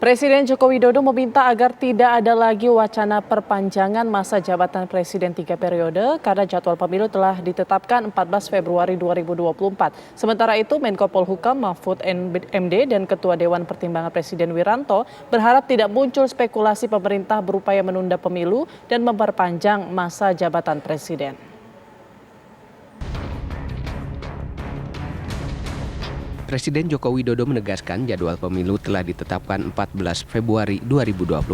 Presiden Joko Widodo meminta agar tidak ada lagi wacana perpanjangan masa jabatan Presiden 3 periode karena jadwal pemilu telah ditetapkan 14 Februari 2024. Sementara itu, Menko Polhukam Mahfud MD dan Ketua Dewan Pertimbangan Presiden Wiranto berharap tidak muncul spekulasi pemerintah berupaya menunda pemilu dan memperpanjang masa jabatan Presiden. Presiden Joko Widodo menegaskan jadwal pemilu telah ditetapkan 14 Februari 2024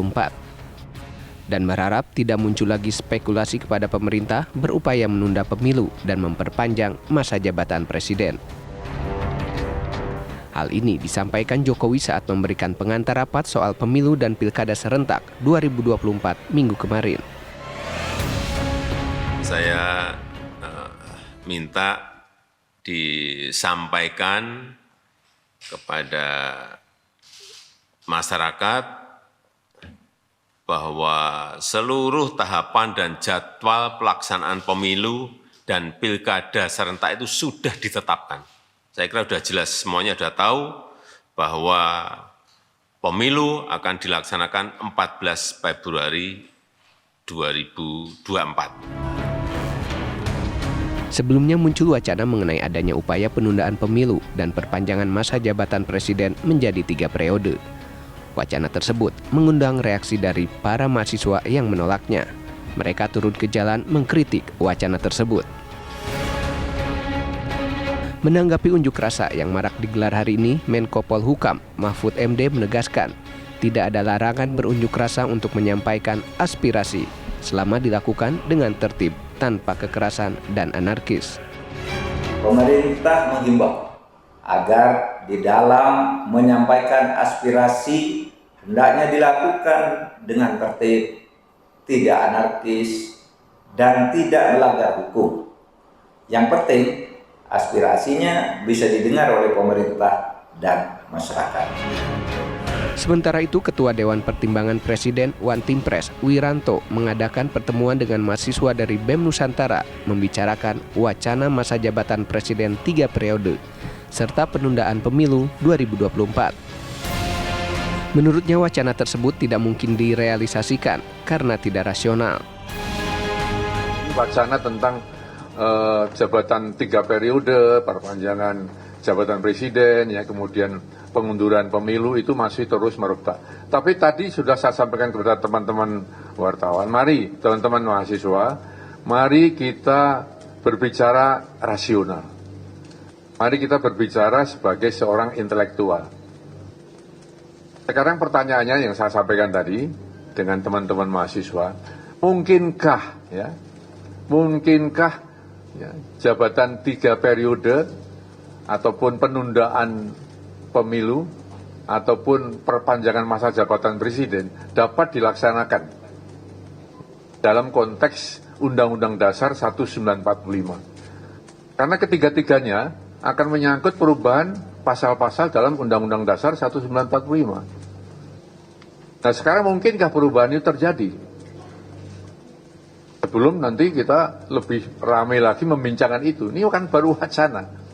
dan berharap tidak muncul lagi spekulasi kepada pemerintah berupaya menunda pemilu dan memperpanjang masa jabatan presiden. Hal ini disampaikan Jokowi saat memberikan pengantar rapat soal pemilu dan pilkada serentak 2024 minggu kemarin. Saya minta disampaikan kepada masyarakat bahwa seluruh tahapan dan jadwal pelaksanaan pemilu dan pilkada serentak itu sudah ditetapkan. Saya kira sudah jelas, semuanya sudah tahu bahwa pemilu akan dilaksanakan 14 Februari 2024. Sebelumnya muncul wacana mengenai adanya upaya penundaan pemilu dan perpanjangan masa jabatan presiden menjadi 3 periode. Wacana tersebut mengundang reaksi dari para mahasiswa yang menolaknya. Mereka turun ke jalan mengkritik wacana tersebut. Menanggapi unjuk rasa yang marak digelar hari ini, Menko Polhukam Mahfud MD menegaskan tidak ada larangan berunjuk rasa untuk menyampaikan aspirasi selama dilakukan dengan tertib tanpa kekerasan dan anarkis. Pemerintah menghimbau agar di dalam menyampaikan aspirasi hendaknya dilakukan dengan tertib, tidak anarkis, dan tidak melanggar hukum. Yang penting, aspirasinya bisa didengar oleh pemerintah dan masyarakat. Sementara itu, Ketua Dewan Pertimbangan Presiden One Team Press Wiranto mengadakan pertemuan dengan mahasiswa dari BEM Nusantara membicarakan wacana masa jabatan Presiden 3 periode serta penundaan pemilu 2024. Menurutnya wacana tersebut tidak mungkin direalisasikan karena tidak rasional. Wacana tentang jabatan 3 periode, perpanjangan jabatan presiden, ya kemudian pengunduran pemilu itu masih terus merebak. Tapi tadi sudah saya sampaikan kepada teman-teman wartawan, mari teman-teman mahasiswa, mari kita berbicara rasional. Mari kita berbicara sebagai seorang intelektual. Sekarang pertanyaannya yang saya sampaikan tadi dengan teman-teman mahasiswa, mungkinkah ya jabatan 3 periode ataupun penundaan pemilu ataupun perpanjangan masa jabatan presiden dapat dilaksanakan dalam konteks Undang-Undang Dasar 1945. Karena ketiga-tiganya akan menyangkut perubahan pasal-pasal dalam Undang-Undang Dasar 1945. Nah, sekarang mungkinkah perubahan itu terjadi? Sebelum nanti kita lebih ramai lagi membincangkan itu. Ini kan baru wacana.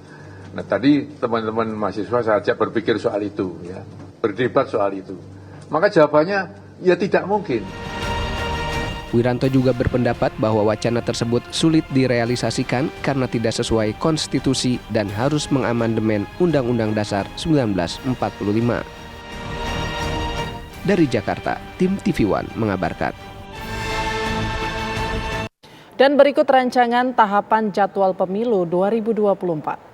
Nah, tadi teman-teman mahasiswa saya ajak berpikir soal itu, ya, berdebat soal itu. Maka jawabannya, ya tidak mungkin. Wiranto juga berpendapat bahwa wacana tersebut sulit direalisasikan karena tidak sesuai konstitusi dan harus mengamandemen Undang-Undang Dasar 1945. Dari Jakarta, tim TV One mengabarkan. Dan berikut rancangan tahapan jadwal pemilu 2024.